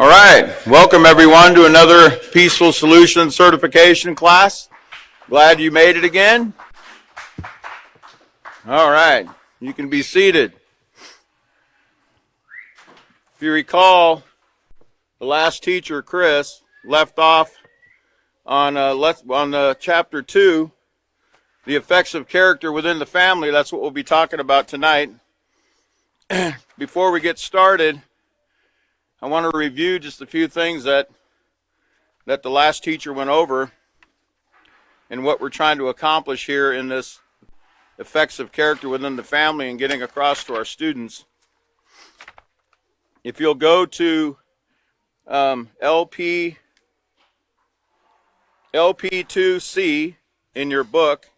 All right, welcome everyone to another Peaceful Solutions certification class. Glad you made it again. All right, you can be seated. If you recall, the last teacher, Chris, left off on chapter 2, the effects of character within the family. That's what we'll be talking about tonight. Before we get started, I want to review just a few things that the last teacher went over and what we're trying to accomplish here in this effects of character within the family and getting across to our students. If you'll go to LP2C in your book,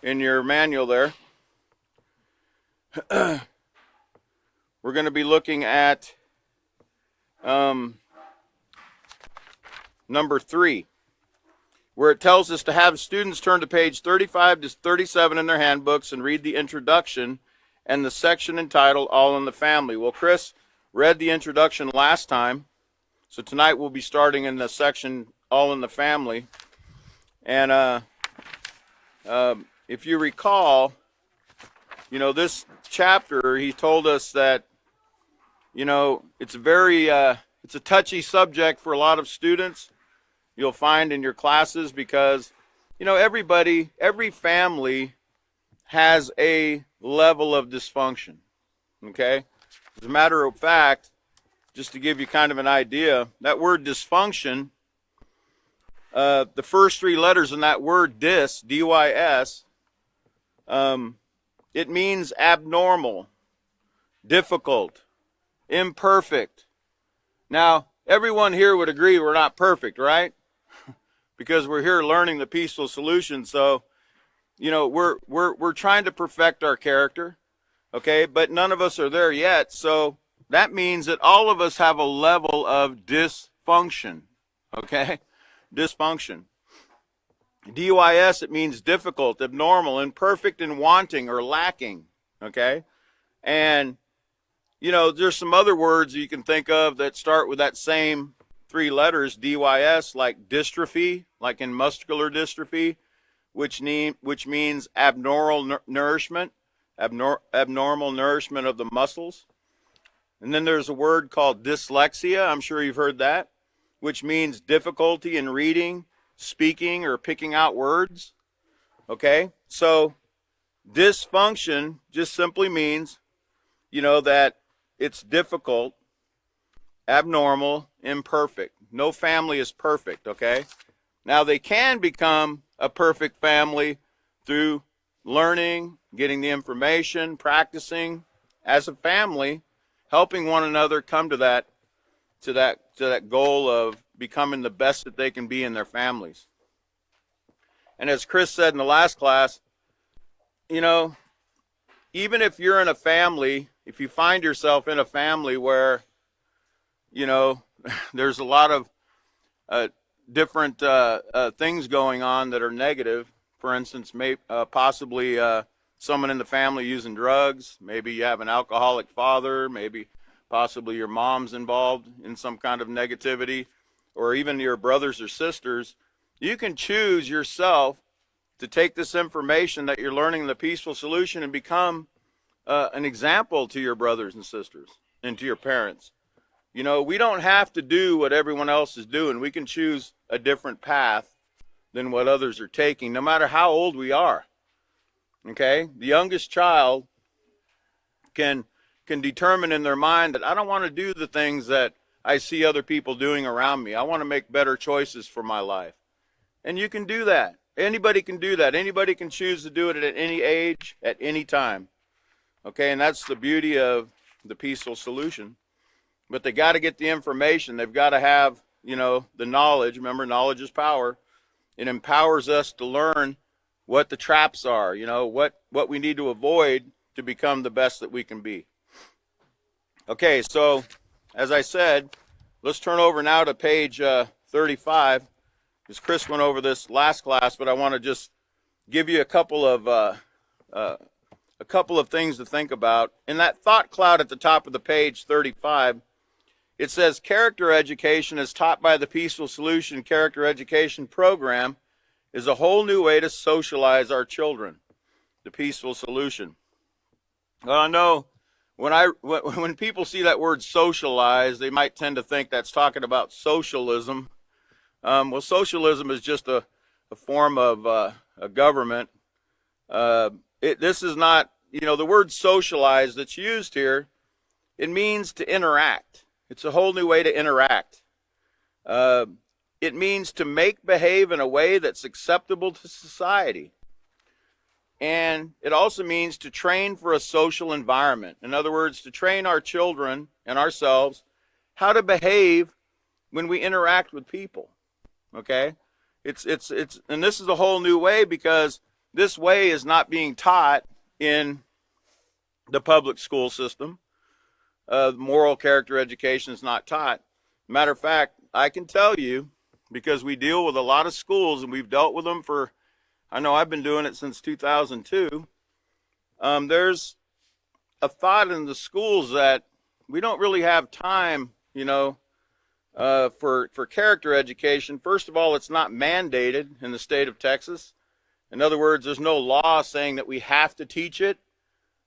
in your manual there, we're going to be looking at number 3, where it tells us to have students turn to page 35 to 37 in their handbooks and read the introduction and the section entitled All in the Family. Well, Chris read the introduction last time, so tonight we'll be starting in the section All in the Family. And if you recall, this chapter, he told us that it's it's a touchy subject for a lot of students. You'll find in your classes because, every family has a level of dysfunction, okay? As a matter of fact, just to give you kind of an idea, that word dysfunction, the first 3 letters in that word D-Y-S, it means abnormal, difficult, imperfect. Now, everyone here would agree we're not perfect, right? Because we're here learning the peaceful solution. So, we're trying to perfect our character, okay? But none of us are there yet. So that means that all of us have a level of dysfunction, okay? Dysfunction. D-Y-S, it means difficult, abnormal, imperfect, and wanting or lacking, okay? And there's some other words you can think of that start with that same 3 letters, D-Y-S, like dystrophy, like in muscular dystrophy, which means abnormal nourishment, abnormal nourishment of the muscles. And then there's a word called dyslexia, I'm sure you've heard that, which means difficulty in reading, speaking, or picking out words, okay? So dysfunction just simply means, that it's difficult, abnormal, imperfect. No family is perfect, okay? Now, they can become a perfect family through learning, getting the information, practicing as a family, helping one another come to that goal of becoming the best that they can be in their families. And as Chris said in the last class, even if you're in a family, if you find yourself in a family where, there's a lot of different things going on that are negative. For instance, possibly someone in the family using drugs. Maybe you have an alcoholic father. Maybe possibly your mom's involved in some kind of negativity, or even your brothers or sisters. You can choose yourself to take this information that you're learning in the peaceful solution and become an example to your brothers and sisters and to your parents. We don't have to do what everyone else is doing. We can choose a different path than what others are taking, no matter how old we are. Okay? The youngest child can determine in their mind that I don't want to do the things that I see other people doing around me. I want to make better choices for my life. And you can do that. Anybody can do that. Anybody can choose to do it at any age, at any time. Okay, and that's the beauty of the peaceful solution. But they got to get the information. They've got to have, the knowledge. Remember, knowledge is power. It empowers us to learn what the traps are, what we need to avoid to become the best that we can be. Okay, so as I said, let's turn over now to page 35. Because Chris went over this last class, but I want to just give you a couple of things to think about. In that thought cloud at the top of the page 35, It says character education as taught by the Peaceful Solution Character Education Program is a whole new way to socialize our children. The Peaceful Solution. Well, I know when people see that word socialize, they might tend to think that's talking about socialism. Well, socialism is just a form of a government. This is not, the word socialize that's used here, it means to interact. It's a whole new way to interact. It means to behave in a way that's acceptable to society. And it also means to train for a social environment. In other words, to train our children and ourselves how to behave when we interact with people. Okay? And this is a whole new way, because this way is not being taught in the public school system. Moral character education is not taught. Matter of fact, I can tell you, because we deal with a lot of schools and we've dealt with them I know I've been doing it since 2002. There's a thought in the schools that we don't really have time, for character education. First of all, it's not mandated in the state of Texas. In other words, there's no law saying that we have to teach it,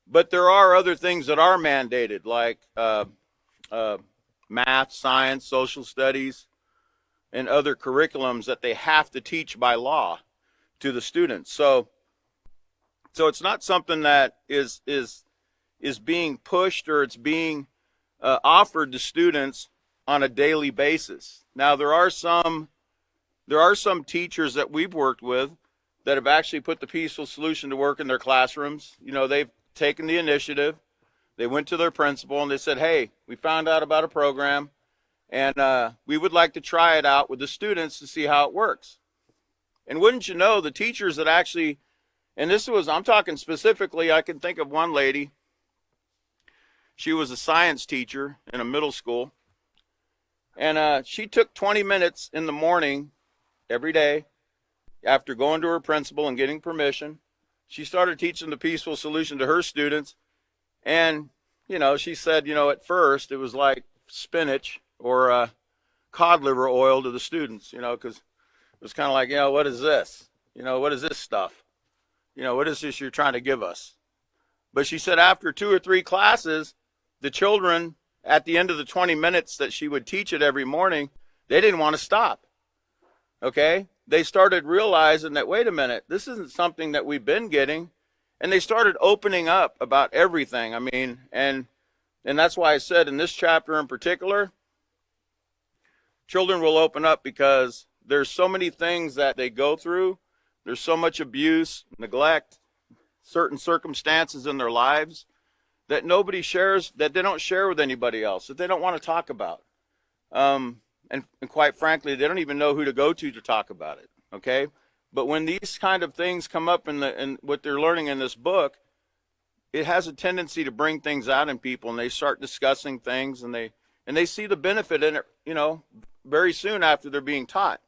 but there are other things that are mandated, like math, science, social studies, and other curriculums that they have to teach by law to the students. So it's not something that is being pushed, or it's being offered to students on a daily basis. Now, there are some teachers that we've worked with that have actually put the Peaceful Solution to work in their classrooms. They've taken the initiative. They went to their principal and they said, hey, we found out about a program, and we would like to try it out with the students to see how it works. And wouldn't you know, the teachers that actually, and I'm talking specifically, I can think of one lady. She was a science teacher in a middle school. And she took 20 minutes in the morning every day after going to her principal and getting permission. She started teaching the Peaceful Solution to her students. And, she said, at first it was like spinach or cod liver oil to the students, because it was kind of like, what is this? What is this stuff? What is this you're trying to give us? But she said after 2 or 3 classes, the children, at the end of the 20 minutes that she would teach it every morning, they didn't want to stop. Okay? They started realizing that, wait a minute, this isn't something that we've been getting. And they started opening up about everything. And that's why I said in this chapter in particular, children will open up, because there's so many things that they go through. There's so much abuse, neglect, certain circumstances in their lives that nobody shares, that they don't share with anybody else, that they don't want to talk about. And quite frankly, they don't even know who to go to talk about it, okay? But when these kind of things come up in what they're learning in this book, it has a tendency to bring things out in people, and they start discussing things, and they see the benefit in it, very soon after they're being taught.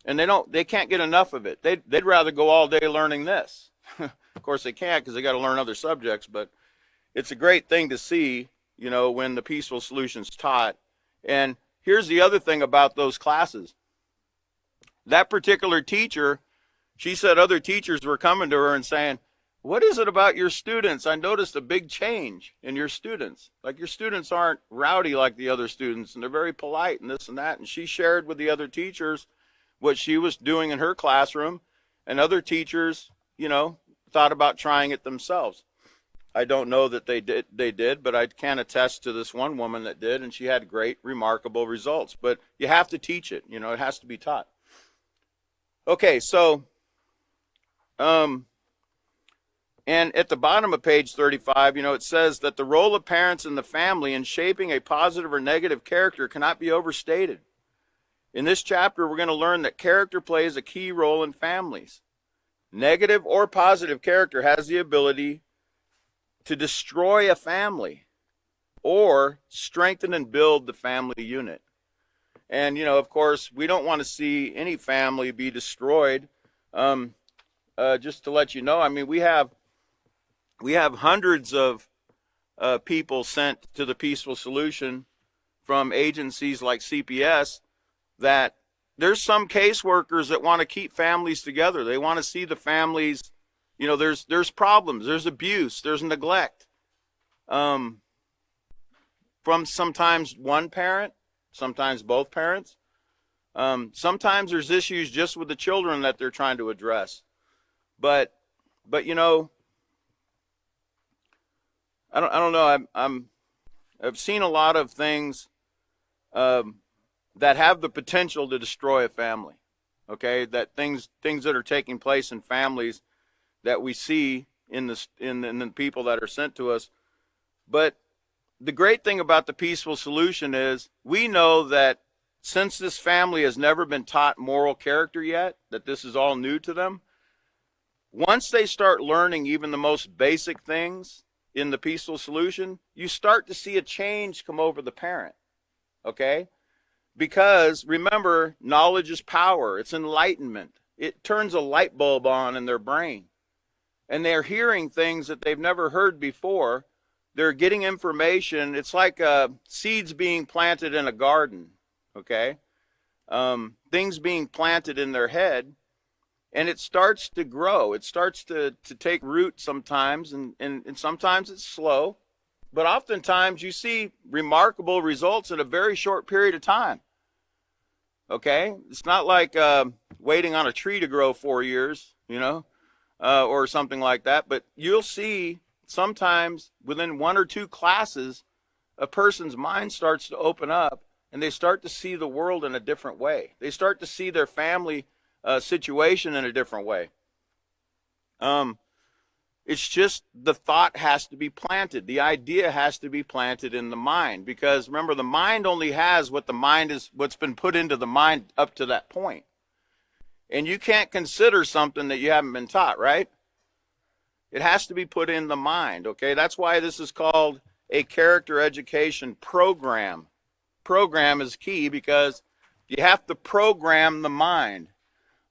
And they can't get enough of it. They'd rather go all day learning this. Of course they can't, because they got to learn other subjects, but it's a great thing to see, when the Peaceful Solution's taught. And here's the other thing about those classes. That particular teacher, she said other teachers were coming to her and saying, what is it about your students? I noticed a big change in your students. Like, your students aren't rowdy like the other students, and they're very polite and this and that. And she shared with the other teachers what she was doing in her classroom, and other teachers, thought about trying it themselves. I don't know that they did, but I can attest to this one woman that did, and she had great, remarkable results. But you have to teach it. It has to be taught. Okay, so, and at the bottom of page 35, it says that the role of parents in the family in shaping a positive or negative character cannot be overstated. In this chapter, we're going to learn that character plays a key role in families. Negative or positive character has the ability to destroy a family or strengthen and build the family unit. And, of course, we don't want to see any family be destroyed. Just to let you know, we have hundreds of people sent to the Peaceful Solution from agencies like CPS that there's some caseworkers that want to keep families together. They want to see the families, there's problems, there's abuse, there's neglect. From sometimes one parent, sometimes both parents. Sometimes there's issues just with the children that they're trying to address. But I don't know. I've seen a lot of things that have the potential to destroy a family. Okay, that things that are taking place in families that we see in the people that are sent to us. But the great thing about the peaceful solution is we know that since this family has never been taught moral character yet, that this is all new to them, once they start learning even the most basic things in the peaceful solution, you start to see a change come over the parent, okay? Because remember, knowledge is power. It's enlightenment. It turns a light bulb on in their brain. And they're hearing things that they've never heard before. They're getting information. It's like seeds being planted in a garden, okay? Things being planted in their head, and it starts to grow. It starts to take root sometimes, and sometimes it's slow. But oftentimes you see remarkable results in a very short period of time, okay? It's not like waiting on a tree to grow 4 years, or something like that. But you'll see sometimes within 1 or 2 classes, a person's mind starts to open up and they start to see the world in a different way. They start to see their family situation in a different way. It's just the thought has to be planted. The idea has to be planted in the mind, because remember, the mind only has what's been put into the mind up to that point. And you can't consider something that you haven't been taught, right? It has to be put in the mind, okay? That's why this is called a character education program. Program is key because you have to program the mind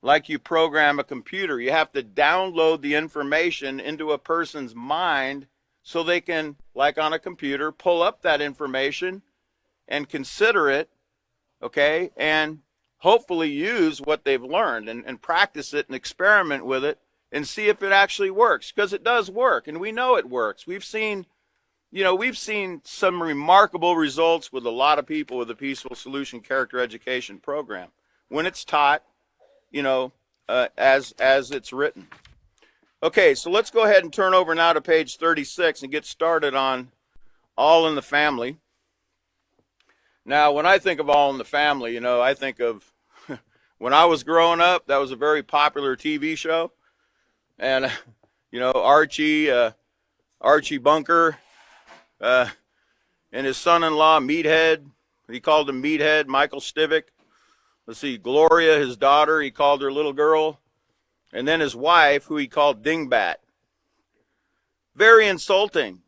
like you program a computer. You have to download the information into a person's mind so they can, like on a computer, pull up that information and consider it, okay? And hopefully use what they've learned and practice it and experiment with it and see if it actually works, because it does work, and we know it works. We've seen some remarkable results with a lot of people with the Peaceful Solution Character Education Program when it's taught, as it's written. Okay, so let's go ahead and turn over now to page 36 and get started on All in the Family. Now, when I think of All in the Family, I think of when I was growing up, that was a very popular TV show. And, Archie Bunker, and his son-in-law, Meathead, he called him Meathead, Michael Stivic. Let's see, Gloria, his daughter, he called her little girl. And then his wife, who he called Dingbat. Very insulting,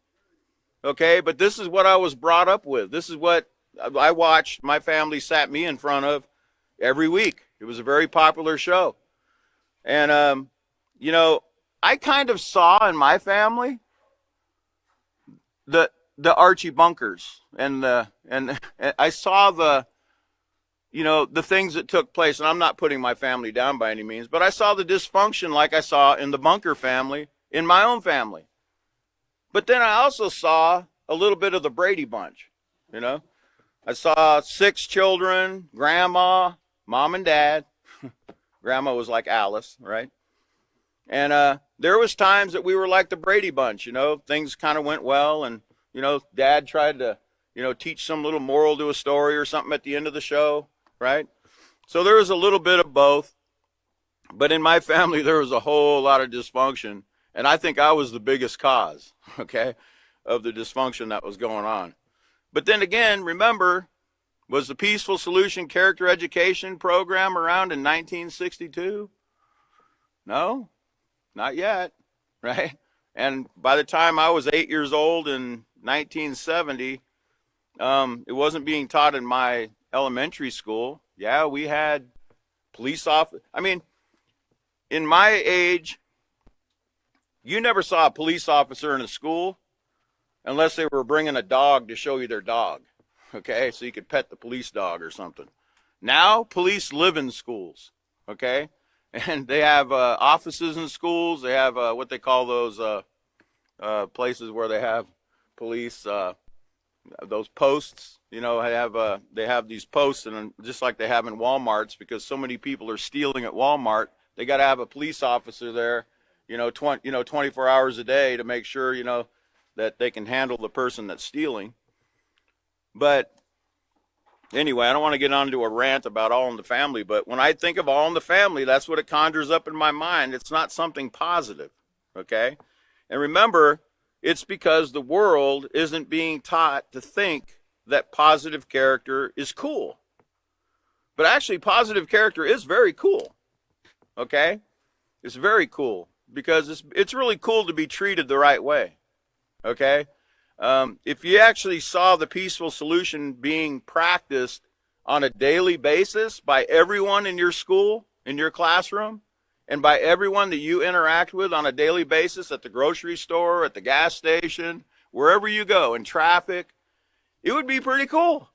okay? But this is what I was brought up with. This is what I watched, my family sat me in front of every week. It was a very popular show. And, I kind of saw in my family the Archie Bunkers, and I saw the things that took place. And I'm not putting my family down by any means, but I saw the dysfunction like I saw in the Bunker family, in my own family. But then I also saw a little bit of the Brady Bunch, I saw 6 children, grandma, mom and dad. Grandma was like Alice, right? And there was times that we were like the Brady Bunch, things kind of went well, and, dad tried to, teach some little moral to a story or something at the end of the show, right? So there was a little bit of both. But in my family, there was a whole lot of dysfunction, and I think I was the biggest cause, okay, of the dysfunction that was going on. But then again, remember, was the Peaceful Solution Character Education Program around in 1962? No, not yet, right? And by the time I was 8 years old in 1970, it wasn't being taught in my elementary school. Yeah, we had police officers. I mean, in my age, you never saw a police officer in a school unless they were bringing a dog to show you their dog, okay? So you could pet the police dog or something. Now, police live in schools, okay? And they have offices in schools. They have what they call those places where they have police, those posts. You know, they have these posts, and just like they have in Walmarts, because so many people are stealing at Walmart, they got to have a police officer there, 24 hours a day to make sure, that they can handle the person that's stealing. But anyway, I don't want to get onto a rant about All in the Family, but when I think of All in the Family, that's what it conjures up in my mind. It's not something positive, okay? And remember, it's because the world isn't being taught to think that positive character is cool. But actually, positive character is very cool, okay? It's very cool because it's really cool to be treated the right way, okay? If you actually saw the peaceful solution being practiced on a daily basis by everyone in your school, in your classroom, and by everyone that you interact with on a daily basis at the grocery store, at the gas station, wherever you go, in traffic, it would be pretty cool.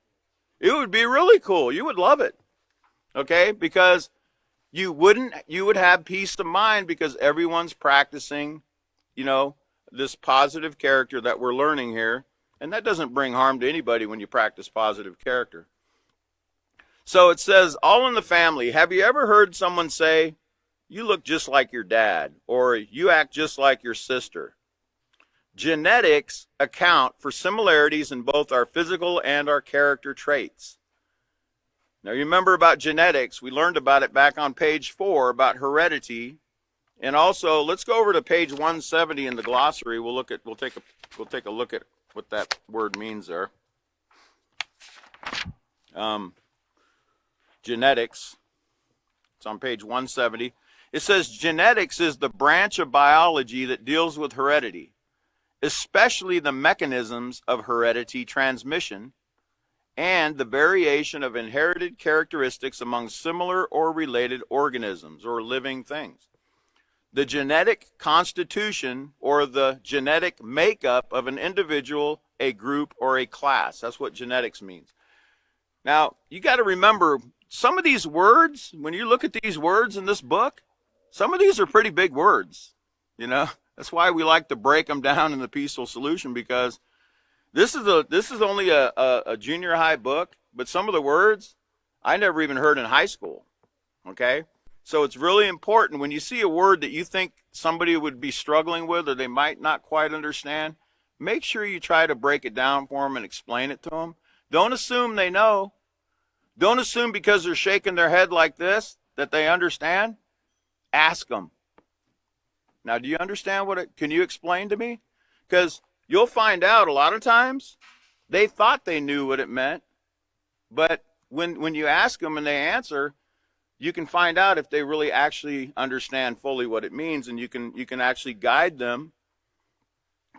It would be really cool. You would love it, okay? Because you would have peace of mind because everyone's practicing, this positive character that we're learning here. And that doesn't bring harm to anybody when you practice positive character. So it says, All in the Family. Have you ever heard someone say, you look just like your dad, or you act just like your sister? Genetics account for similarities in both our physical and our character traits. Now you remember about genetics, we learned about it back on page 4 about heredity. And also, let's go over to page 170 in the glossary. We'll take a look at what that word means there. Genetics. It's on page 170. It says genetics is the branch of biology that deals with heredity, especially the mechanisms of heredity transmission and the variation of inherited characteristics among similar or related organisms or living things. The genetic constitution or the genetic makeup of an individual, a group, or a class. That's what genetics means. Now, you got to remember, some of these words, when you look at these words in this book, some of these are pretty big words. That's why we like to break them down in the Peaceful Solution, because this is only a junior high book, but some of the words I never even heard in high school, okay? So it's really important when you see a word that you think somebody would be struggling with or they might not quite understand, make sure you try to break it down for them and explain it to them. Don't assume they know. Don't assume because they're shaking their head like this that they understand. Ask them. Now, do you understand can you explain to me? Because you'll find out a lot of times they thought they knew what it meant, but when you ask them and they answer, you can find out if they really actually understand fully what it means, and you can actually guide them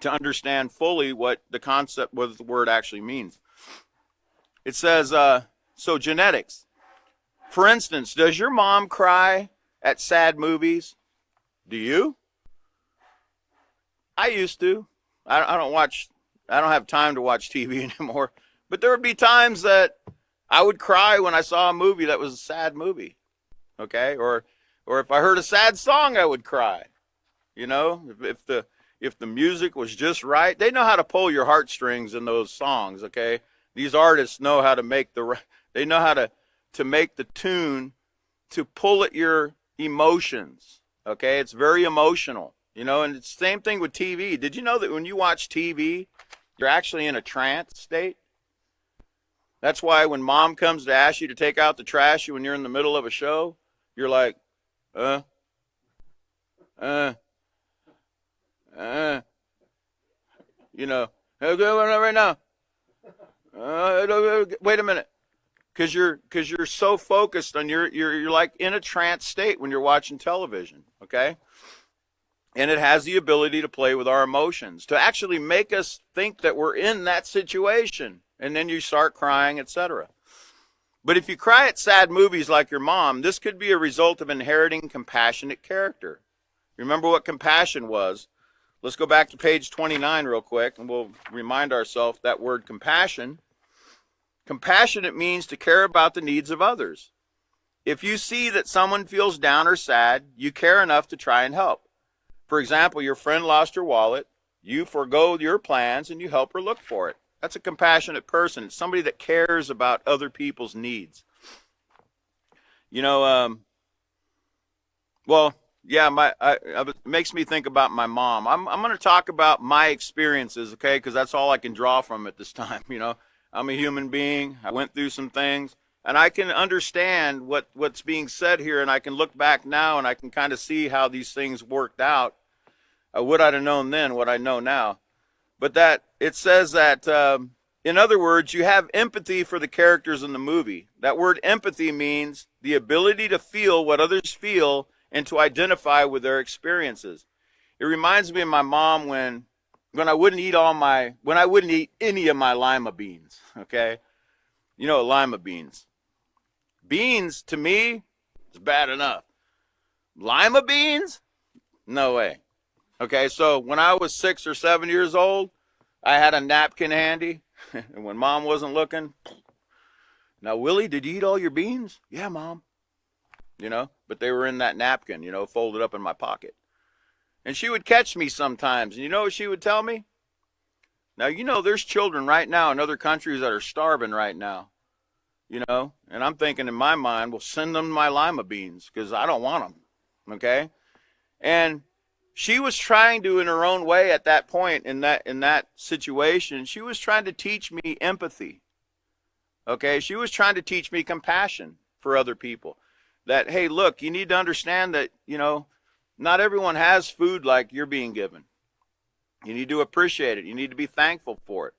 to understand fully what the word actually means. It says, so genetics. For instance, does your mom cry at sad movies? Do you? I used to. I don't have time to watch TV anymore, but there would be times that I would cry when I saw a movie that was a sad movie. Okay, or if I heard a sad song, I would cry. If the music was just right, they know how to pull your heartstrings in those songs. Okay, these artists know how to make to make the tune to pull at your emotions. Okay, it's very emotional. And it's the same thing with TV. Did you know that when you watch TV, you're actually in a trance state? That's why when mom comes to ask you to take out the trash when you're in the middle of a show, you're like, right now. Wait a minute. Because you're so focused on you're like in a trance state when you're watching television, okay? And it has the ability to play with our emotions, to actually make us think that we're in that situation. And then you start crying, etc. But if you cry at sad movies like your mom, this could be a result of inheriting compassionate character. Remember what compassion was. Let's go back to page 29 real quick, and we'll remind ourselves that word compassion. Compassionate means to care about the needs of others. If you see that someone feels down or sad, you care enough to try and help. For example, your friend lost your wallet, you forego your plans and you help her look for it. That's a compassionate person. It's somebody that cares about other people's needs. You know, it makes me think about my mom. I'm going to talk about my experiences, okay, because that's all I can draw from at this time. You know, I'm a human being. I went through some things, and I can understand what's being said here, and I can look back now, and I can kind of see how these things worked out. What I'd have known then, what I know now. But that it says that, in other words, you have empathy for the characters in the movie. That word empathy means the ability to feel what others feel and to identify with their experiences. It reminds me of my mom when I wouldn't eat any of my lima beans, okay? You know, lima beans. Beans, to me, is bad enough. Lima beans? No way. Okay, so when I was 6 or 7 years old, I had a napkin handy, and when Mom wasn't looking, now, Willie, did you eat all your beans? Yeah, Mom. You know, but they were in that napkin, you know, folded up in my pocket. And she would catch me sometimes, and you know what she would tell me? Now, you know, there's children right now in other countries that are starving right now, you know, and I'm thinking in my mind, well, send them my lima beans because I don't want them, okay? And she was trying to, in her own way at that point, in that situation, she was trying to teach me empathy, okay? She was trying to teach me compassion for other people. That, hey, look, you need to understand that, you know, not everyone has food like you're being given. You need to appreciate it. You need to be thankful for it.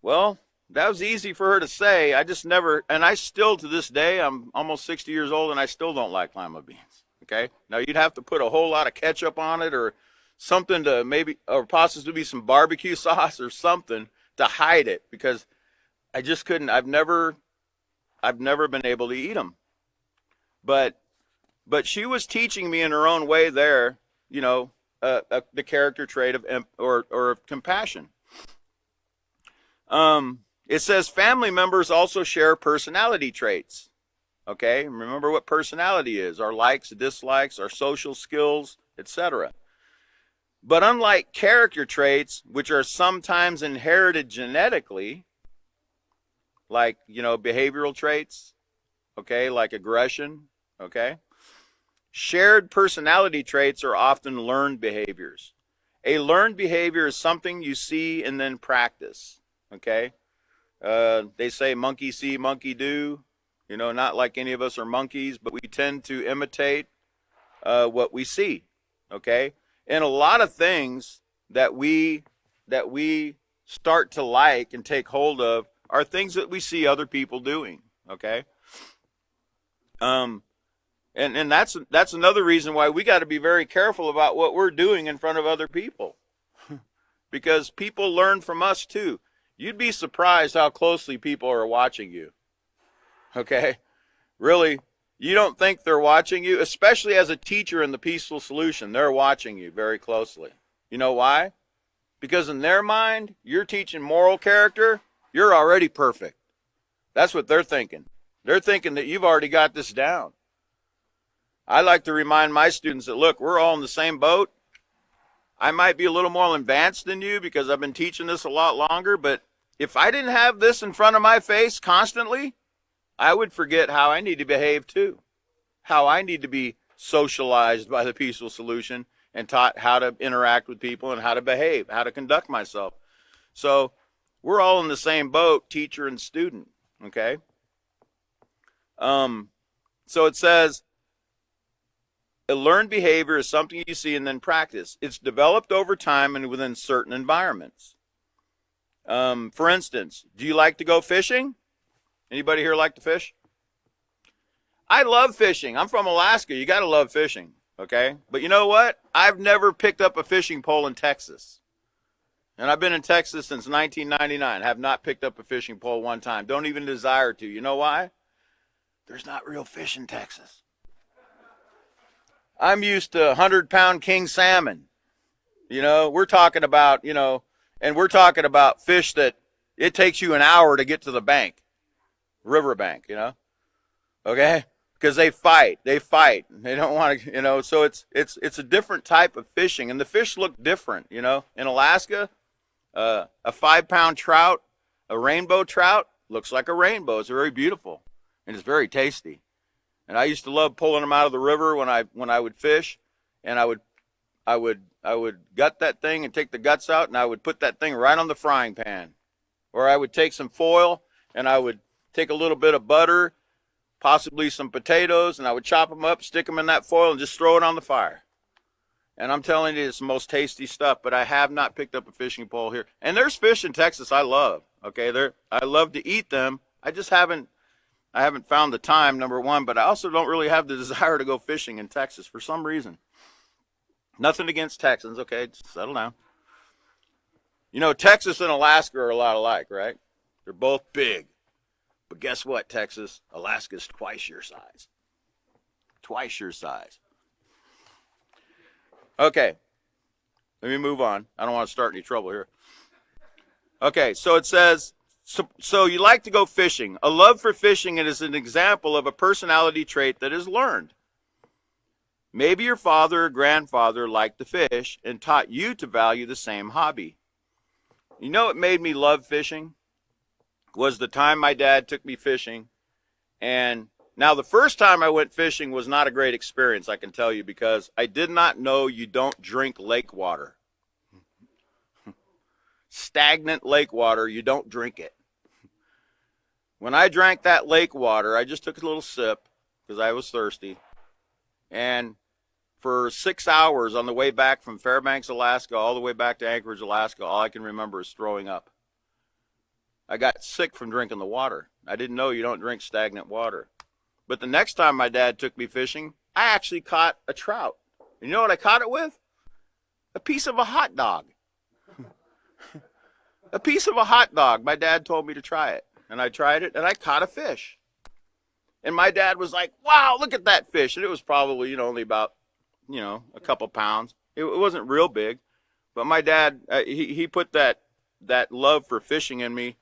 Well, that was easy for her to say. I just never, and I still, to this day, I'm almost 60 years old, and I still don't like lima beans. Okay, now you'd have to put a whole lot of ketchup on it or something to maybe, or possibly some barbecue sauce or something to hide it because I just couldn't. I've never been able to eat them. But she was teaching me in her own way there, you know, the character trait of of compassion. It says family members also share personality traits. Okay, remember what personality is, our likes, dislikes, our social skills, etc. But unlike character traits, which are sometimes inherited genetically, like, you know, behavioral traits, okay, like aggression, okay, shared personality traits are often learned behaviors. A learned behavior is something you see and then practice, okay? They say monkey see, monkey do. You know, not like any of us are monkeys, but we tend to imitate what we see, okay? And a lot of things that we start to like and take hold of are things that we see other people doing, okay? And that's another reason why we got to be very careful about what we're doing in front of other people, because people learn from us too. You'd be surprised how closely people are watching you. Okay, really, you don't think they're watching you, especially as a teacher in the Peaceful Solution. They're watching you very closely. You know why? Because in their mind, you're teaching moral character, you're already perfect. That's what they're thinking. They're thinking that you've already got this down. I like to remind my students that, look, we're all in the same boat. I might be a little more advanced than you because I've been teaching this a lot longer, but if I didn't have this in front of my face constantly, I would forget how I need to behave too, how I need to be socialized by the Peaceful Solution and taught how to interact with people and how to behave, how to conduct myself. So we're all in the same boat, teacher and student, okay? So it says, a learned behavior is something you see and then practice. It's developed over time and within certain environments. For instance, do you like to go fishing? Anybody here like to fish? I love fishing. I'm from Alaska. You got to love fishing, okay? But you know what? I've never picked up a fishing pole in Texas. And I've been in Texas since 1999. Have not picked up a fishing pole one time. Don't even desire to. You know why? There's not real fish in Texas. I'm used to 100-pound king salmon. You know, we're talking about, you know, and we're talking about fish that it takes you an hour to get to the bank. riverbank, you know? Okay? Because they fight. They don't want to, you know, so it's a different type of fishing, and the fish look different, you know? In Alaska, a 5-pound trout, a rainbow trout, looks like a rainbow. It's very beautiful, and it's very tasty. And I used to love pulling them out of the river when I would fish, and I would gut that thing and take the guts out, and I would put that thing right on the frying pan. Or I would take some foil, and I would take a little bit of butter, possibly some potatoes, and I would chop them up, stick them in that foil, and just throw it on the fire. And I'm telling you, it's the most tasty stuff, but I have not picked up a fishing pole here. And there's fish in Texas I love, okay? I love to eat them. I haven't found the time, number one, but I also don't really have the desire to go fishing in Texas for some reason. Nothing against Texans, okay? Just settle down. You know, Texas and Alaska are a lot alike, right? They're both big. But guess what, Texas? Alaska's twice your size. Twice your size. Okay, let me move on. I don't want to start any trouble here. Okay, so it says, so you like to go fishing. A love for fishing is an example of a personality trait that is learned. Maybe your father or grandfather liked to fish and taught you to value the same hobby. You know what made me love fishing? Was the time my dad took me fishing. And now the first time I went fishing was not a great experience, I can tell you, because I did not know you don't drink lake water. Stagnant lake water, you don't drink it. When I drank that lake water, I just took a little sip because I was thirsty. And for 6 hours on the way back from Fairbanks, Alaska, all the way back to Anchorage, Alaska, all I can remember is throwing up. I got sick from drinking the water. I didn't know you don't drink stagnant water. But the next time my dad took me fishing, I actually caught a trout. And you know what I caught it with? A piece of a hot dog. A piece of a hot dog. My dad told me to try it. And I tried it, and I caught a fish. And my dad was like, wow, look at that fish. And it was probably, only about, a couple pounds. It wasn't real big. But my dad, he put that love for fishing in me,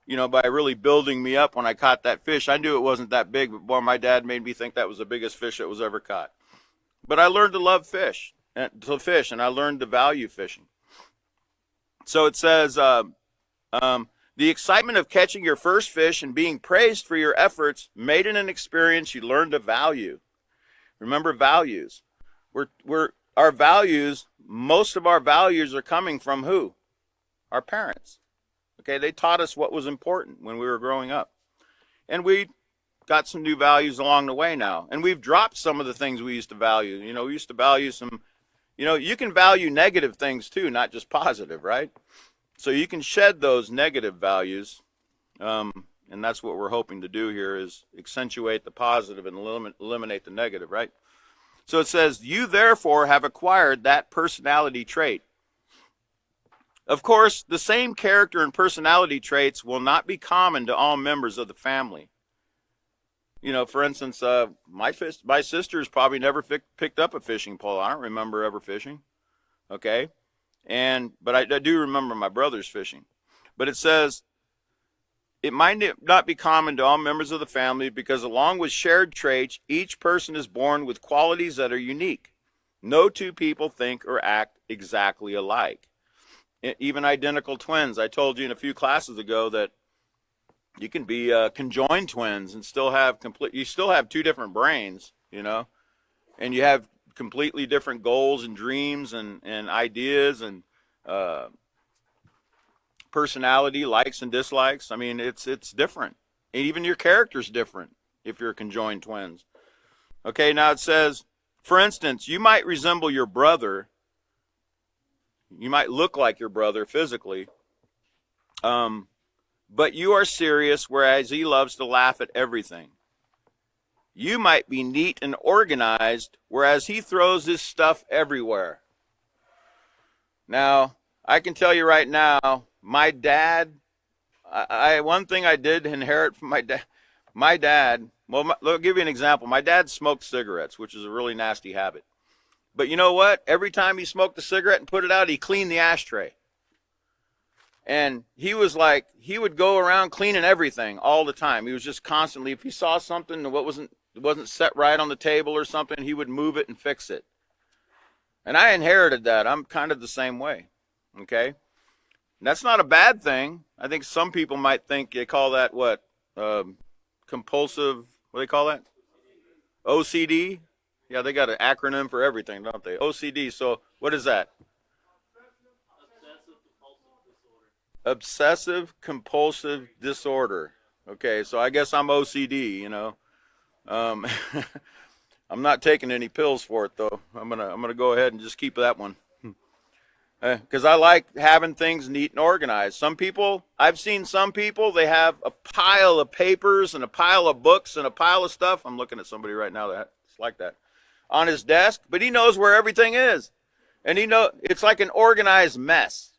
by really building me up when I caught that fish. I knew it wasn't that big, but boy, my dad made me think that was the biggest fish that was ever caught. But I learned to love fish, and I learned to value fishing. So it says, the excitement of catching your first fish and being praised for your efforts made it an experience you learned to value. Remember values. Our values, most of our values are coming from who? Our parents. Okay, they taught us what was important when we were growing up. And we got some new values along the way now. And we've dropped some of the things we used to value. We used to value some, you can value negative things too, not just positive, right? So you can shed those negative values. And that's what we're hoping to do here, is accentuate the positive and eliminate the negative, right? So it says, you therefore have acquired that personality trait. Of course, the same character and personality traits will not be common to all members of the family. For instance, my sister's probably never picked up a fishing pole. I don't remember ever fishing. Okay? But I do remember my brother's fishing. But it says, it might not be common to all members of the family because along with shared traits, each person is born with qualities that are unique. No two people think or act exactly alike. Even identical twins. I told you in a few classes ago that you can be conjoined twins and still have two different brains, and you have completely different goals and dreams and ideas and personality, likes and dislikes. I mean, it's different. And even your character's different if you're conjoined twins. Okay, now it says, for instance, you might resemble your brother. You might look like your brother physically, but you are serious, whereas he loves to laugh at everything. You might be neat and organized, whereas he throws his stuff everywhere. Now, I can tell you right now, my dad, one thing I did inherit from my dad, well, I'll give you an example. My dad smoked cigarettes, which is a really nasty habit. But you know what? Every time he smoked a cigarette and put it out, he cleaned the ashtray. And he was like, he would go around cleaning everything all the time. He was just constantly, if he saw something that wasn't set right on the table or something, he would move it and fix it. And I inherited that. I'm kind of the same way. Okay? And that's not a bad thing. I think some people might think they call that what? Compulsive, what do they call that? OCD? Yeah, they got an acronym for everything, don't they? OCD. So what is that? Obsessive compulsive disorder. Okay, so I guess I'm OCD, you know. I'm not taking any pills for it though. I'm gonna go ahead and just keep that one, because I like having things neat and organized. Some people, I've seen some people, they have a pile of papers and a pile of books and a pile of stuff. I'm looking at somebody right now that's like that on his desk, but he knows where everything is, and it's like an organized mess.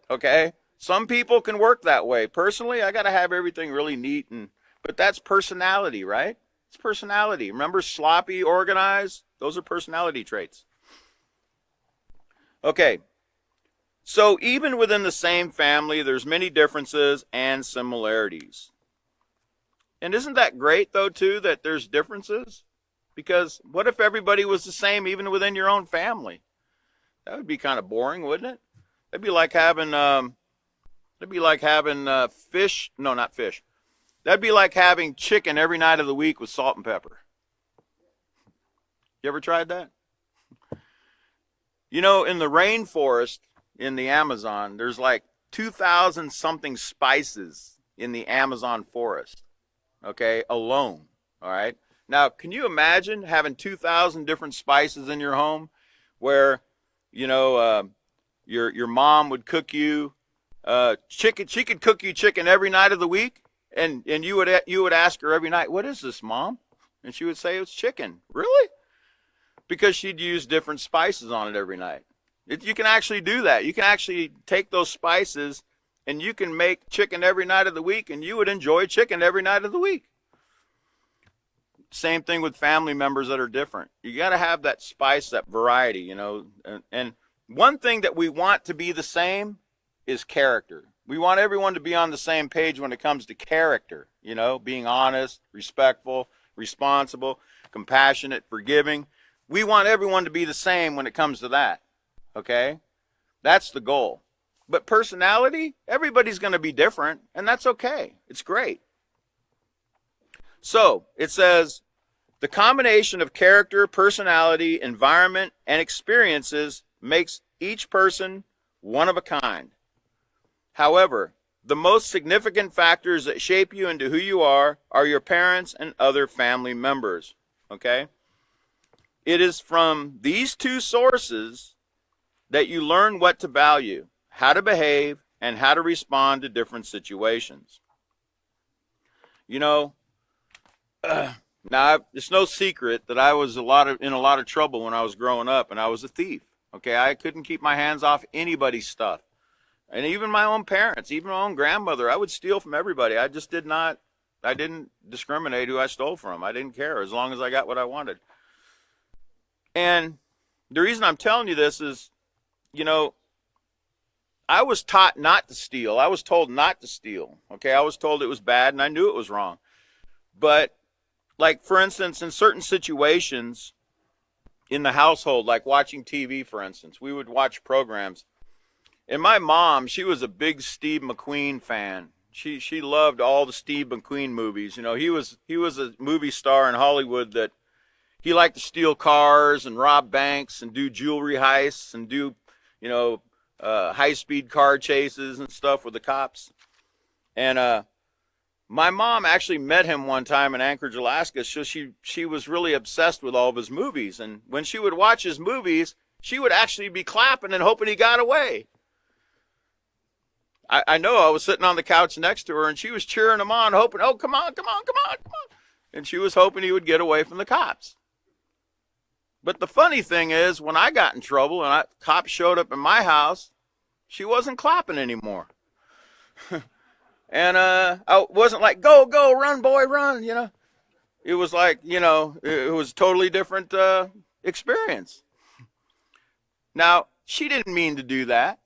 Okay. Some people can work that way. Personally, I got to have everything really neat, but that's personality, right? It's personality. Remember, sloppy, organized? Those are personality traits. Okay. So even within the same family, there's many differences and similarities. And isn't that great, though, too, that there's differences? Because what if everybody was the same even within your own family? That would be kind of boring, wouldn't it? That'd be like having fish. No, not fish. That'd be like having chicken every night of the week with salt and pepper. You ever tried that? You know, in the rainforest in the Amazon, there's like 2,000 something spices in the Amazon forest. Okay, alone. All right. Now, can you imagine having 2,000 different spices in your home, where, you know, your mom would cook you chicken. She could cook you chicken every night of the week, and you would ask her every night, "What is this, Mom?" And she would say, "It's chicken." Really? Because she'd use different spices on it every night. You can actually do that. You can actually take those spices and you can make chicken every night of the week, and you would enjoy chicken every night of the week. Same thing with family members that are different. You got to have that spice, that variety, you know. And one thing that we want to be the same is character. We want everyone to be on the same page when it comes to character, you know, being honest, respectful, responsible, compassionate, forgiving. We want everyone to be the same when it comes to that, okay? That's the goal. But personality, everybody's going to be different, and that's okay. It's great. So, it says, the combination of character, personality, environment, and experiences makes each person one of a kind. However, the most significant factors that shape you into who you are your parents and other family members, okay? It is from these two sources that you learn what to value, how to behave, and how to respond to different situations. You know, now it's no secret that I was in a lot of trouble when I was growing up, and I was a thief, okay? I couldn't keep my hands off anybody's stuff. And even my own parents, even my own grandmother, I would steal from everybody. I didn't discriminate who I stole from. I didn't care as long as I got what I wanted. And the reason I'm telling you this is, you know, I was taught not to steal. I was told not to steal. Okay, I was told it was bad, and I knew it was wrong. But, like, for instance, in certain situations in the household, like watching TV, for instance, we would watch programs. And my mom, she was a big Steve McQueen fan. She loved all the Steve McQueen movies. You know, he was a movie star in Hollywood that he liked to steal cars and rob banks and do jewelry heists and do, you know, high-speed car chases and stuff with the cops. And my mom actually met him one time in Anchorage, Alaska, so she was really obsessed with all of his movies. And when she would watch his movies, she would actually be clapping and hoping he got away. I know I was sitting on the couch next to her, and she was cheering him on, hoping, "Oh, come on, come on, come on, come on." And she was hoping he would get away from the cops. But the funny thing is, when I got in trouble and cops showed up in my house, she wasn't clapping anymore. And I wasn't like, "Go, go, run, boy, run," you know. It was like, you know, it was a totally different experience. Now, she didn't mean to do that.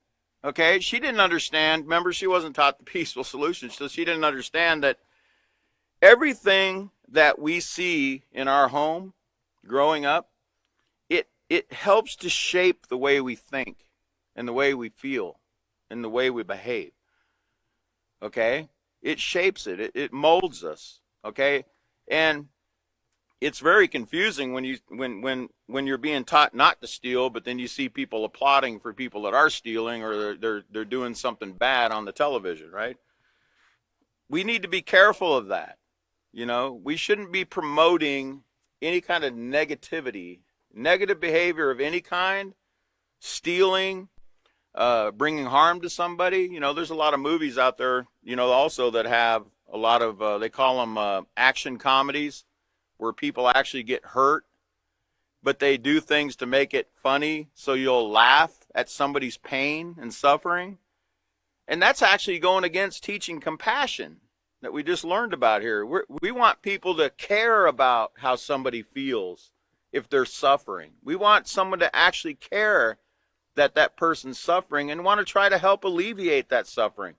Okay, she didn't understand. Remember, she wasn't taught the peaceful solution, so she didn't understand that everything that we see in our home growing up, it helps to shape the way we think and the way we feel and the way we behave. Okay? It shapes it. It molds us. Okay? And it's very confusing when you're being taught not to steal, but then you see people applauding for people that are stealing, or they're doing something bad on the television, right? We need to be careful of that. You know, we shouldn't be promoting any kind of negativity, negative behavior of any kind, stealing, bringing harm to somebody. You know, there's a lot of movies out there, you know, also that have a lot of, they call them action comedies, where people actually get hurt, but they do things to make it funny, so you'll laugh at somebody's pain and suffering. And that's actually going against teaching compassion that we just learned about here. We want people to care about how somebody feels if they're suffering. We want someone to actually care that that person's suffering and want to try to help alleviate that suffering.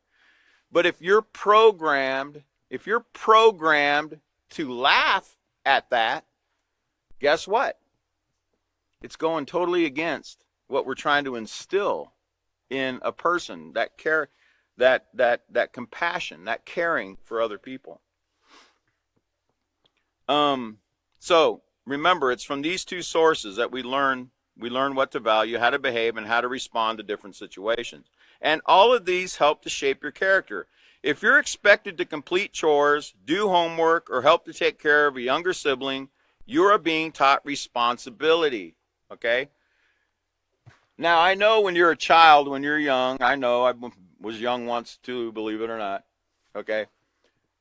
But if you're programmed to laugh at that, guess what? It's going totally against what we're trying to instill in a person, that care, that compassion, that caring for other people. So remember, it's from these two sources that we learn what to value, how to behave, and how to respond to different situations. And all of these help to shape your character. If you're expected to complete chores, do homework, or help to take care of a younger sibling, you are being taught responsibility, okay? Now, I know when you're a child, when you're young, I know I was young once too, believe it or not, okay?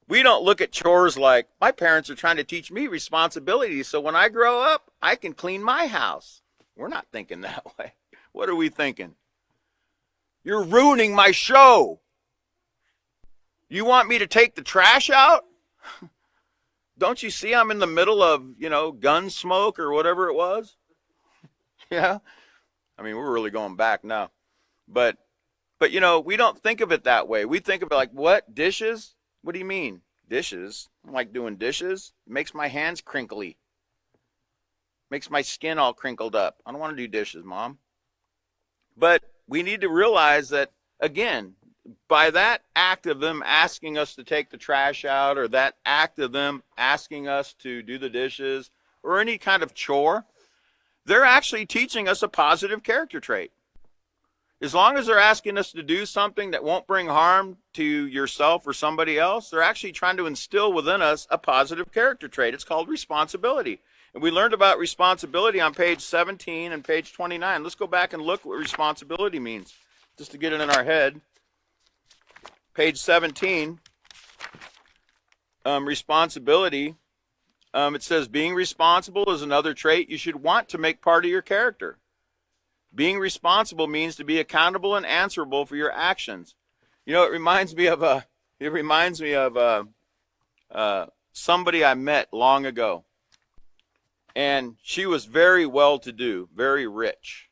We don't look at chores like, my parents are trying to teach me responsibility, so when I grow up, I can clean my house. We're not thinking that way. What are we thinking? You're ruining my show. You want me to take the trash out? Don't you see I'm in the middle of, gun smoke or whatever it was? Yeah. I mean, we're really going back now. But we don't think of it that way. We think of it like, what? Dishes? What do you mean? Dishes? I don't like doing dishes. It makes my hands crinkly. Makes my skin all crinkled up. I don't want to do dishes, Mom. But we need to realize that, again, by that act of them asking us to take the trash out, or that act of them asking us to do the dishes, or any kind of chore, they're actually teaching us a positive character trait. As long as they're asking us to do something that won't bring harm to yourself or somebody else, they're actually trying to instill within us a positive character trait. It's called responsibility. And we learned about responsibility on page 17 and page 29. Let's go back and look what responsibility means, just to get it in our head. Page 17, responsibility, it says being responsible is another trait you should want to make part of your character. Being responsible means to be accountable and answerable for your actions. It reminds me of somebody I met long ago. And she was very well-to-do, very rich,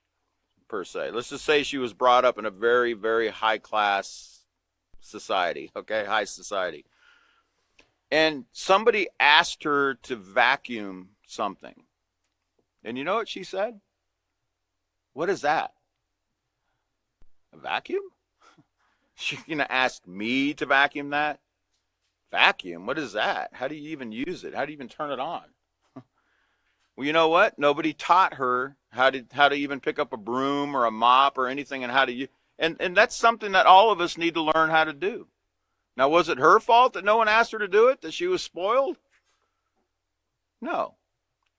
per se. Let's just say she was brought up in a very, very high-class society, okay, high society. And somebody asked her to vacuum something. And you know what she said? What is that? A vacuum? She's going to ask me to vacuum that? Vacuum? What is that? How do you even use it? How do you even turn it on? Well, you know what? Nobody taught her how to even pick up a broom or a mop or anything, and how to use. And that's something that all of us need to learn how to do. Now, was it her fault that no one asked her to do it, that she was spoiled? No.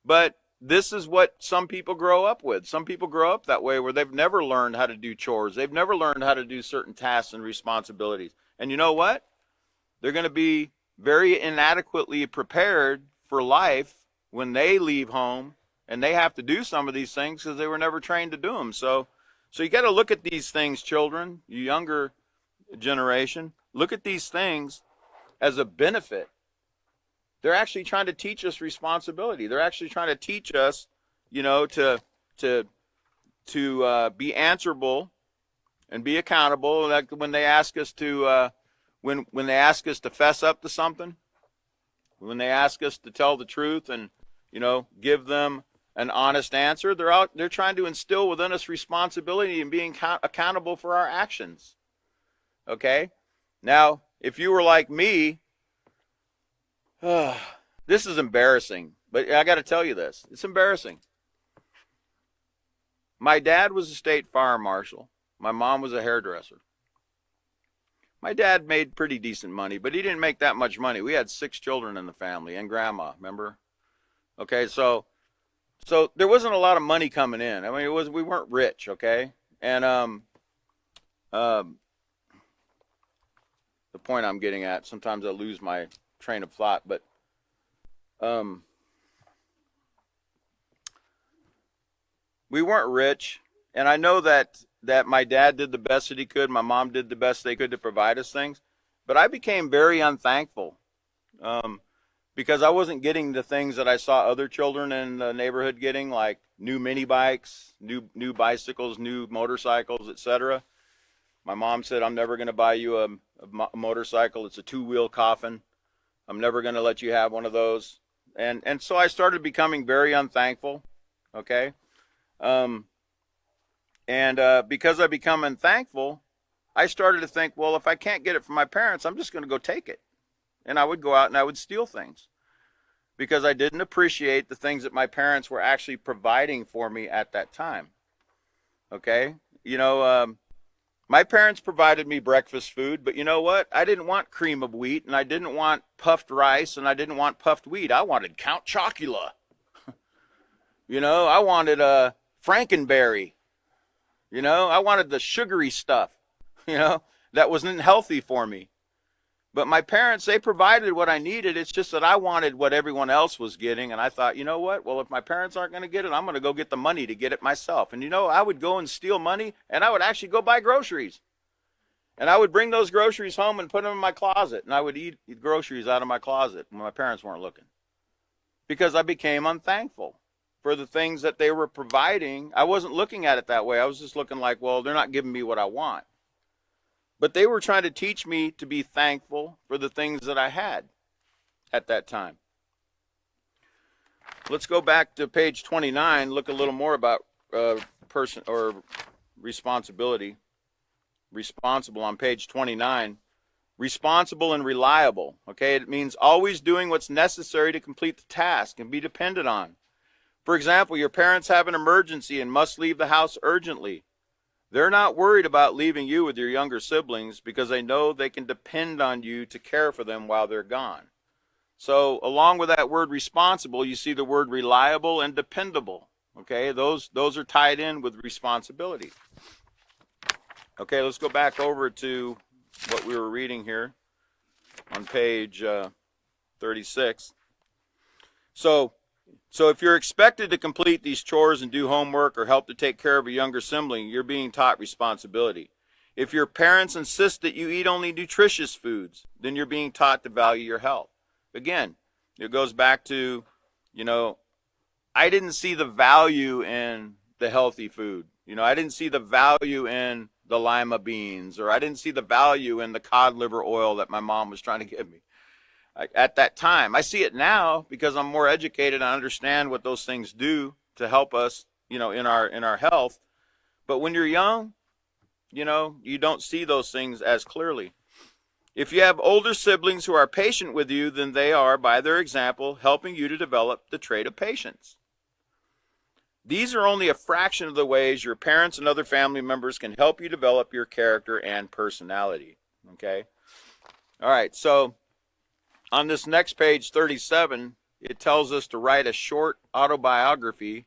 But this is what some people grow up with. Some people grow up that way, where they've never learned how to do chores. They've never learned how to do certain tasks and responsibilities. And you know what? They're going to be very inadequately prepared for life when they leave home and they have to do some of these things because they were never trained to do them. So you got to look at these things, children, you younger generation. Look at these things as a benefit. They're actually trying to teach us responsibility. They're actually trying to teach us, to be answerable and be accountable. Like when they ask us to, when they ask us to fess up to something, when they ask us to tell the truth and, give them an honest answer, they're trying to instill within us responsibility and being accountable for our actions. Okay? Now, if you were like me, this is embarrassing, but I got to tell you this. It's embarrassing. My dad was a state fire marshal. My mom was a hairdresser. My dad made pretty decent money, but he didn't make that much money. We had 6 children in the family and grandma, remember? Okay, so there wasn't a lot of money coming in. I mean, we weren't rich, okay? And the point I'm getting at, sometimes I lose my train of thought, but we weren't rich, and I know that my dad did the best that he could, my mom did the best they could to provide us things, but I became very unthankful because I wasn't getting the things that I saw other children in the neighborhood getting, like new mini bikes, new bicycles, new motorcycles, etc. My mom said, I'm never going to buy you a motorcycle. It's a 2-wheel coffin. I'm never going to let you have one of those. And so I started becoming very unthankful, okay? Because I become unthankful, I started to think, well, if I can't get it from my parents, I'm just going to go take it. And I would go out and I would steal things because I didn't appreciate the things that my parents were actually providing for me at that time. Okay? My parents provided me breakfast food, but you know what? I didn't want cream of wheat, and I didn't want puffed rice, and I didn't want puffed wheat. I wanted Count Chocula. I wanted Frankenberry. I wanted the sugary stuff, that wasn't healthy for me. But my parents, they provided what I needed. It's just that I wanted what everyone else was getting. And I thought, you know what? Well, if my parents aren't going to get it, I'm going to go get the money to get it myself. And I would go and steal money, and I would actually go buy groceries. And I would bring those groceries home and put them in my closet. And I would eat groceries out of my closet when my parents weren't looking. Because I became unthankful for the things that they were providing. I wasn't looking at it that way. I was just looking like, well, they're not giving me what I want. But they were trying to teach me to be thankful for the things that I had at that time. Let's go back to page 29, look a little more about person or responsibility. Responsible on page 29. Responsible and reliable. Okay, it means always doing what's necessary to complete the task and be dependent on. For example, your parents have an emergency and must leave the house urgently. They're not worried about leaving you with your younger siblings because they know they can depend on you to care for them while they're gone. So along with that word responsible, you see the word reliable and dependable. Okay, those are tied in with responsibility. Okay, let's go back over to what we were reading here on page 36. So if you're expected to complete these chores and do homework or help to take care of a younger sibling, you're being taught responsibility. If your parents insist that you eat only nutritious foods, then you're being taught to value your health. Again, it goes back to, I didn't see the value in the healthy food. I didn't see the value in the lima beans, or I didn't see the value in the cod liver oil that my mom was trying to give me. At that time. I see it now because I'm more educated and I understand what those things do to help us, in our health. But when you're young, you don't see those things as clearly. If you have older siblings who are patient with you, then they are, by their example, helping you to develop the trait of patience. These are only a fraction of the ways your parents and other family members can help you develop your character and personality. Okay? All right, so on this next page, 37, it tells us to write a short autobiography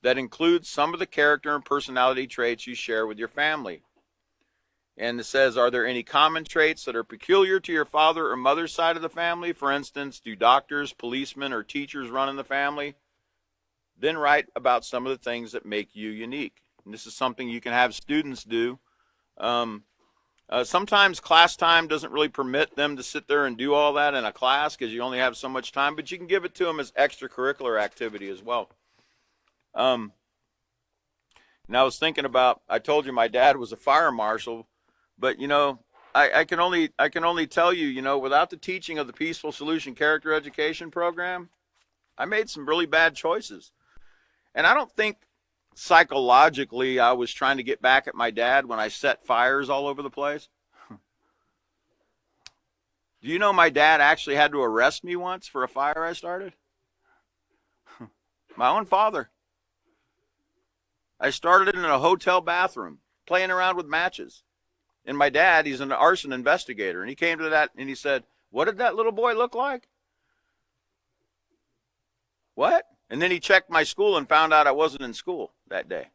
that includes some of the character and personality traits you share with your family. And it says, are there any common traits that are peculiar to your father or mother's side of the family? For instance, do doctors, policemen, or teachers run in the family? Then write about some of the things that make you unique. And this is something you can have students do. Sometimes class time doesn't really permit them to sit there and do all that in a class because you only have so much time, but you can give it to them as extracurricular activity as well. And I was thinking about, I told you my dad was a fire marshal, but I can only tell you, without the teaching of the Peaceful Solution Character Education Program, I made some really bad choices. And I don't think psychologically I was trying to get back at my dad when I set fires all over the place. Do you know my dad actually had to arrest me once for a fire I started? My own father. I started it in a hotel bathroom, playing around with matches. And my dad, he's an arson investigator, and he came to that and he said, "What did that little boy look like?" What? And then he checked my school and found out I wasn't in school that day.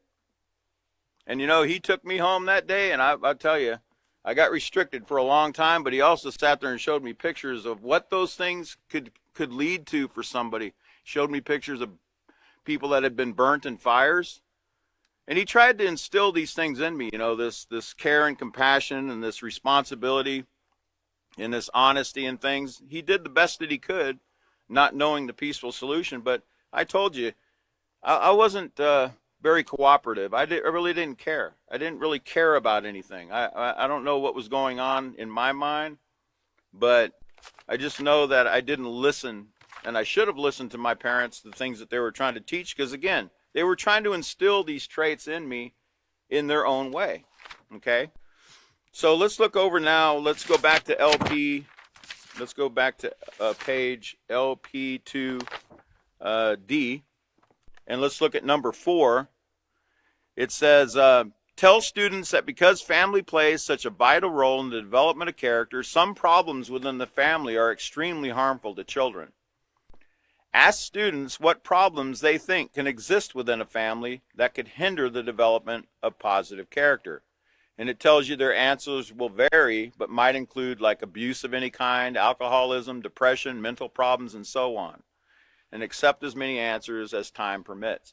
And he took me home that day, and I'll tell you, I got restricted for a long time, but he also sat there and showed me pictures of what those things could lead to for somebody. Showed me pictures of people that had been burnt in fires. And he tried to instill these things in me, this care and compassion and this responsibility and this honesty and things. He did the best that he could, not knowing the peaceful solution. But I told you, I wasn't very cooperative. I really didn't care. I didn't really care about anything. I don't know what was going on in my mind, but I just know that I didn't listen, and I should have listened to my parents, the things that they were trying to teach, because again, they were trying to instill these traits in me in their own way. Okay? So let's look over now. Let's go back to LP. Let's go back to page LP2D. And let's look at number 4. It says, tell students that because family plays such a vital role in the development of character, some problems within the family are extremely harmful to children. Ask students what problems they think can exist within a family that could hinder the development of positive character. And it tells you their answers will vary, but might include like abuse of any kind, alcoholism, depression, mental problems, and so on. And accept as many answers as time permits.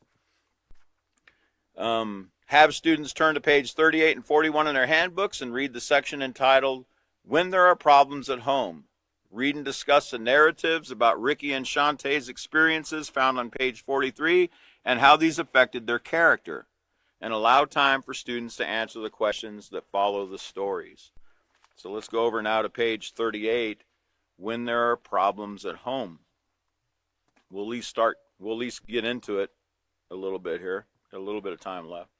Have students turn to page 38 and 41 in their handbooks and read the section entitled, When There Are Problems at Home. Read and discuss the narratives about Ricky and Shantae's experiences found on page 43 and how these affected their character. And allow time for students to answer the questions that follow the stories. So let's go over now to page 38, When There Are Problems at Home. We'll at least get into it a little bit here. Got a little bit of time left.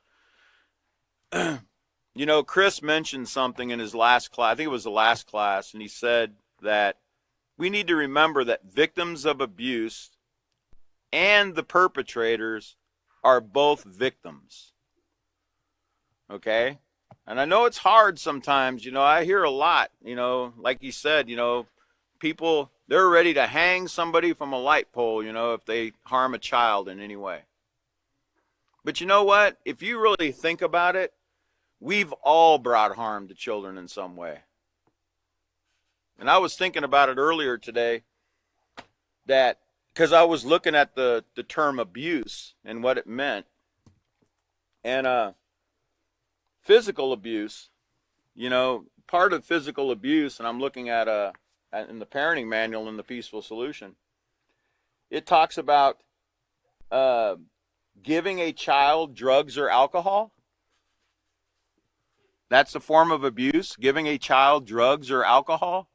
Chris mentioned something in his last class, I think it was the last class, and he said that we need to remember that victims of abuse and the perpetrators are both victims. Okay? And I know it's hard sometimes, I hear a lot, like he said, people, they're ready to hang somebody from a light pole, if they harm a child in any way. But you know what? If you really think about it, we've all brought harm to children in some way. And I was thinking about it earlier today, that because I was looking at the term abuse and what it meant. And physical abuse, part of physical abuse, and I'm looking at in the parenting manual in the Peaceful Solution, it talks about giving a child drugs or alcohol. That's a form of abuse, giving a child drugs or alcohol.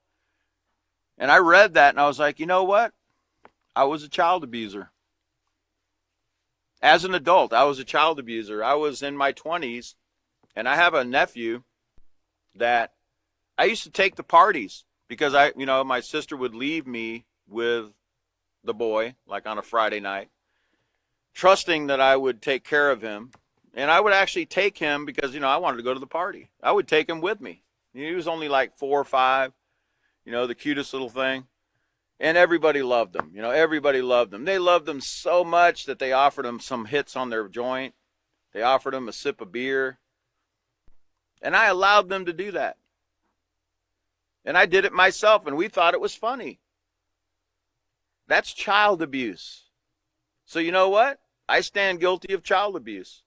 And I read that and I was like, you know what? I was a child abuser. As an adult, I was a child abuser. I was in my 20s, and I have a nephew that I used to take to parties because my sister would leave me with the boy, like on a Friday night, trusting that I would take care of him. And I would actually take him because, I wanted to go to the party. I would take him with me. He was only like 4 or 5, the cutest little thing. And everybody loved him. Everybody loved him. They loved him so much that they offered him some hits on their joint. They offered him a sip of beer. And I allowed them to do that. And I did it myself, and we thought it was funny. That's child abuse. So you know what? I stand guilty of child abuse.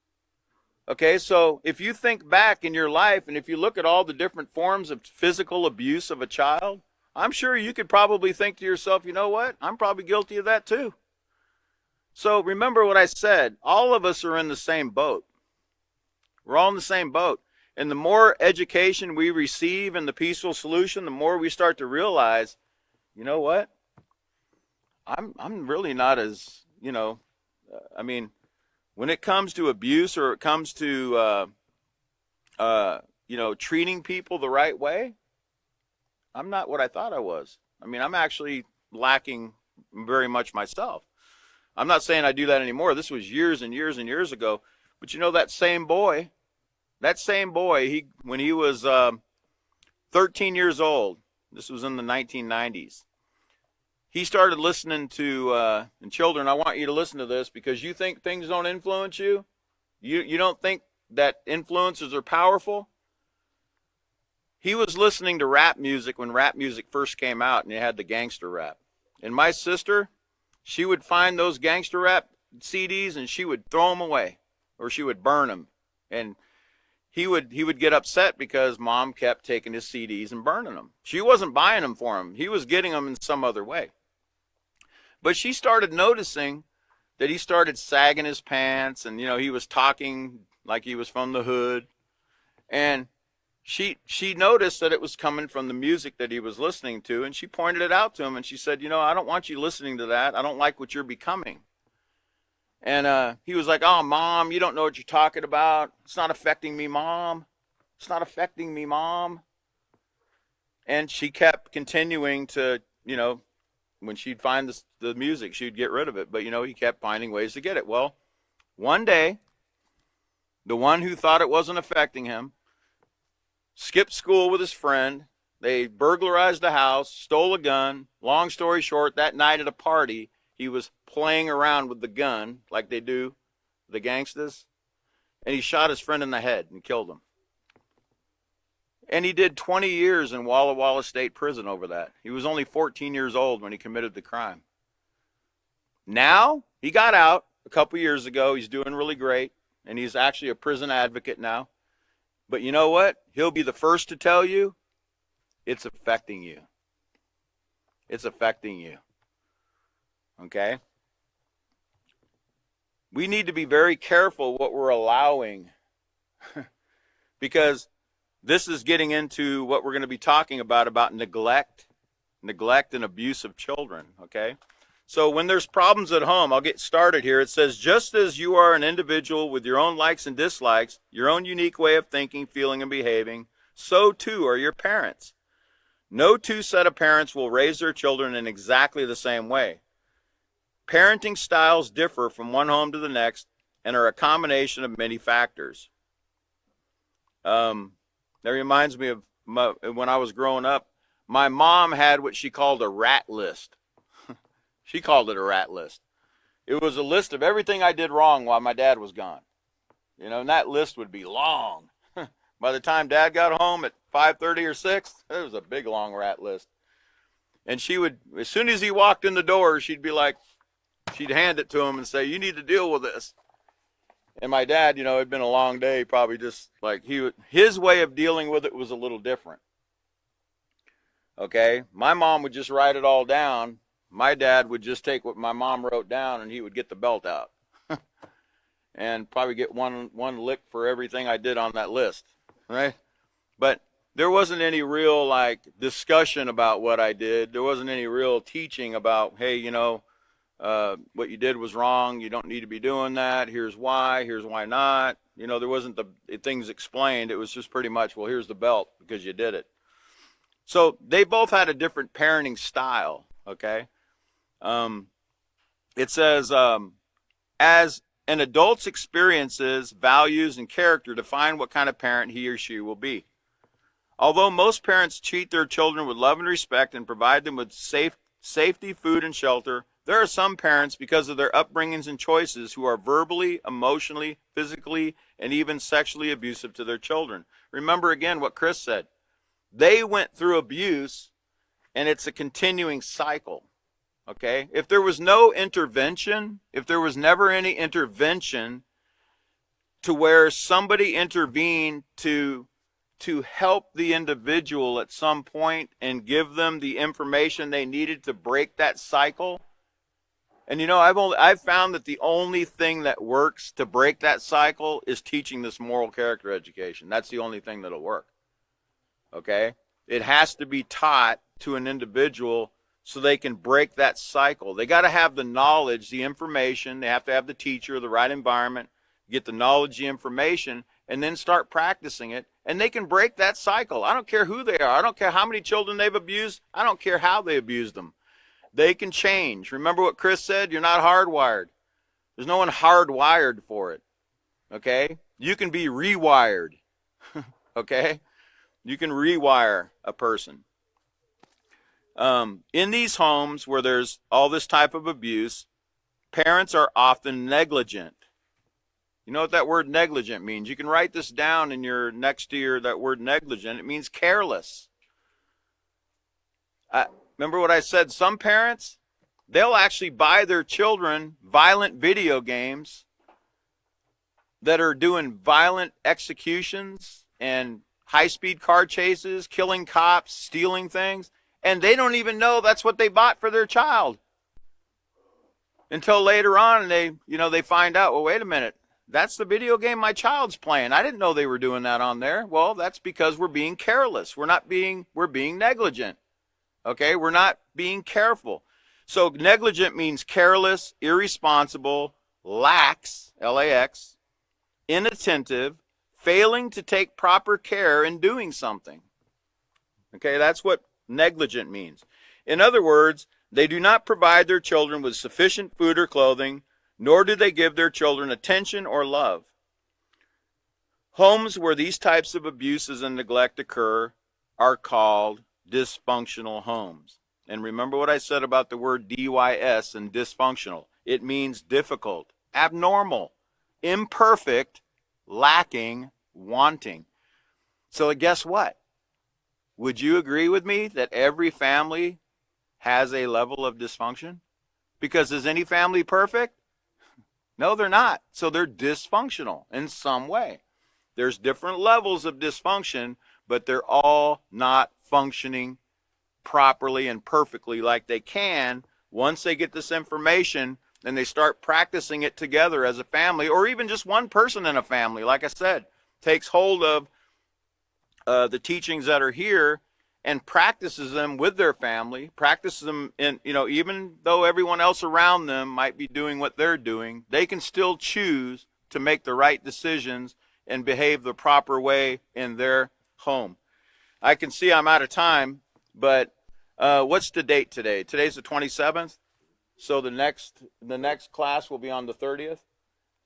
Okay, so if you think back in your life, and if you look at all the different forms of physical abuse of a child, I'm sure you could probably think to yourself, you know what? I'm probably guilty of that too. So remember what I said. All of us are in the same boat. We're all in the same boat. And the more education we receive in the peaceful solution, the more we start to realize, you know what? I'm really not as, I mean, when it comes to abuse or it comes to, treating people the right way, I'm not what I thought I was. I mean, I'm actually lacking very much myself. I'm not saying I do that anymore. This was years and years and years ago. But that same boy, when he was 13 years old, this was in the 1990s, he started listening to, and children, I want you to listen to this because you think things don't influence you? You don't think that influences are powerful? He was listening to rap music when rap music first came out and you had the gangster rap. And my sister, she would find those gangster rap CDs and she would throw them away or she would burn them. And he would get upset because mom kept taking his CDs and burning them. She wasn't buying them for him. He was getting them in some other way. But she started noticing that he started sagging his pants and, he was talking like he was from the hood. And she noticed that it was coming from the music that he was listening to, and she pointed it out to him, and she said, I don't want you listening to that. I don't like what you're becoming. And he was like, oh, Mom, you don't know what you're talking about. It's not affecting me, Mom. It's not affecting me, Mom. And she kept continuing to, when she'd find the music, she'd get rid of it. But, he kept finding ways to get it. Well, one day, the one who thought it wasn't affecting him skipped school with his friend. They burglarized the house, stole a gun. Long story short, that night at a party, he was playing around with the gun like they do, the gangsters, and he shot his friend in the head and killed him. And he did 20 years in Walla Walla State Prison over that. He was only 14 years old when he committed the crime. Now, he got out a couple years ago. He's doing really great, and he's actually a prison advocate now. But you know what? He'll be the first to tell you it's affecting you. It's affecting you. Okay? We need to be very careful what we're allowing because this is getting into what we're going to be talking about neglect and abuse of children, okay? So when there's problems at home, I'll get started here. It says, just as you are an individual with your own likes and dislikes, your own unique way of thinking, feeling, and behaving, so too are your parents. No two set of parents will raise their children in exactly the same way. Parenting styles differ from one home to the next and are a combination of many factors. That reminds me of when I was growing up, my mom had what she called a rat list. She called it a rat list. It was a list of everything I did wrong while my dad was gone. And that list would be long. By the time Dad got home at 5:30 or 6, it was a big, long rat list. And she would, as soon as he walked in the door, she'd be like, she'd hand it to him and say, you need to deal with this. And my dad, it'd been a long day, probably just like his way of dealing with it was a little different. Okay? My mom would just write it all down. My dad would just take what my mom wrote down and he would get the belt out and probably get one lick for everything I did on that list, right? But there wasn't any real discussion about what I did. There wasn't any real teaching about, hey, what you did was wrong. You don't need to be doing that. Here's why not. There wasn't the things explained. It was just pretty much, well, here's the belt because you did it. So they both had a different parenting style, okay? It says, as an adult's experiences, values, and character define what kind of parent he or she will be. Although most parents treat their children with love and respect and provide them with safety, food, and shelter, there are some parents, because of their upbringings and choices, who are verbally, emotionally, physically, and even sexually abusive to their children. Remember again what Chris said. They went through abuse, and it's a continuing cycle. Okay? If there was no intervention, if there was never any intervention to where somebody intervened to help the individual at some point and give them the information they needed to break that cycle, And you know, I've found that the only thing that works to break that cycle is teaching this moral character education. That's the only thing that'll work. Okay? It has to be taught to an individual so they can break that cycle. They got to have the knowledge, the information. They have to have the teacher, the right environment, get the knowledge, the information, and then start practicing it. And they can break that cycle. I don't care who they are. I don't care how many children they've abused. I don't care how they abused them. They can change. Remember what Chris said? You're not hardwired. There's no one hardwired for it. Okay? You can be rewired. Okay? You can rewire a person. In these homes where there's all this type of abuse, parents are often negligent. You know what that word negligent means? You can write this down in your next to your that word negligent. It means careless. Remember what I said? Some parents, they'll actually buy their children violent video games that are doing violent executions and high-speed car chases, killing cops, stealing things, and they don't even know that's what they bought for their child. Until later on, they find out, well, wait a minute, that's the video game my child's playing. I didn't know they were doing that on there. Well, that's because we're being careless. We're being negligent. Okay, we're not being careful. So negligent means careless, irresponsible, lax, L-A-X, inattentive, failing to take proper care in doing something. Okay, that's what negligent means. In other words, they do not provide their children with sufficient food or clothing, nor do they give their children attention or love. Homes where these types of abuses and neglect occur are called dysfunctional homes. And remember what I said about the word DYS and dysfunctional. It means difficult, abnormal, imperfect, lacking, wanting. So guess what? Would you agree with me that every family has a level of dysfunction? Because is any family perfect? No, they're not. So they're dysfunctional in some way. There's different levels of dysfunction, but they're all not functioning properly and perfectly like they can once they get this information and they start practicing it together as a family, or even just one person in a family, like I said, takes hold of the teachings that are here and practices them with their family, practices them in, even though everyone else around them might be doing what they're doing, they can still choose to make the right decisions and behave the proper way in their home. I can see I'm out of time, but what's the date today? Today's the 27th, so the next class will be on the 30th.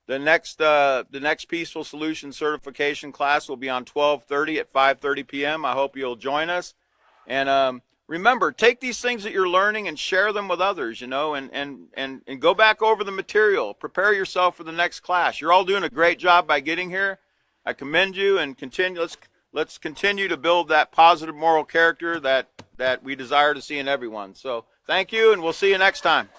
The next Peaceful Solution Certification class will be on 12/30 at 5:30 p.m. I hope you'll join us. And remember, take these things that you're learning and share them with others, and go back over the material. Prepare yourself for the next class. You're all doing a great job by getting here. I commend you, and continue. Let's continue to build that positive moral character that we desire to see in everyone. So thank you, and we'll see you next time.